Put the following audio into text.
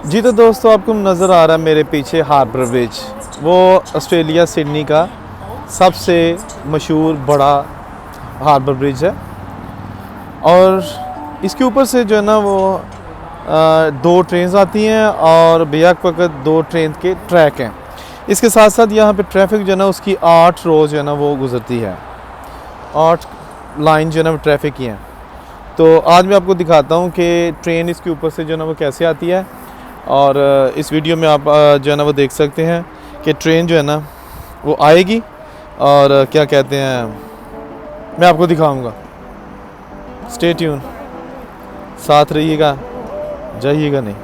जी तो दोस्तों, आपको नज़र आ रहा है मेरे पीछे हार्बर ब्रिज। वो ऑस्ट्रेलिया सिडनी का सबसे मशहूर बड़ा हार्बर ब्रिज है। और इसके ऊपर से जो है ना वो दो ट्रेन्स आती हैं और बेहद वक्त दो ट्रेन के ट्रैक हैं। इसके साथ साथ यहाँ पे ट्रैफिक जो है ना उसकी 8 रोज़ जो है ना वो गुजरती है। 8 लाइन जो है ना वो ट्रैफिक की हैं। तो आज मैं आपको दिखाता हूँ कि ट्रेन इसके ऊपर से जो है ना वो कैसे आती है। और इस वीडियो में आप जो है ना वो देख सकते हैं कि ट्रेन जो है ना वो आएगी और क्या कहते हैं, मैं आपको दिखाऊंगा। स्टे ट्यून, साथ रहिएगा, जाइएगा नहीं।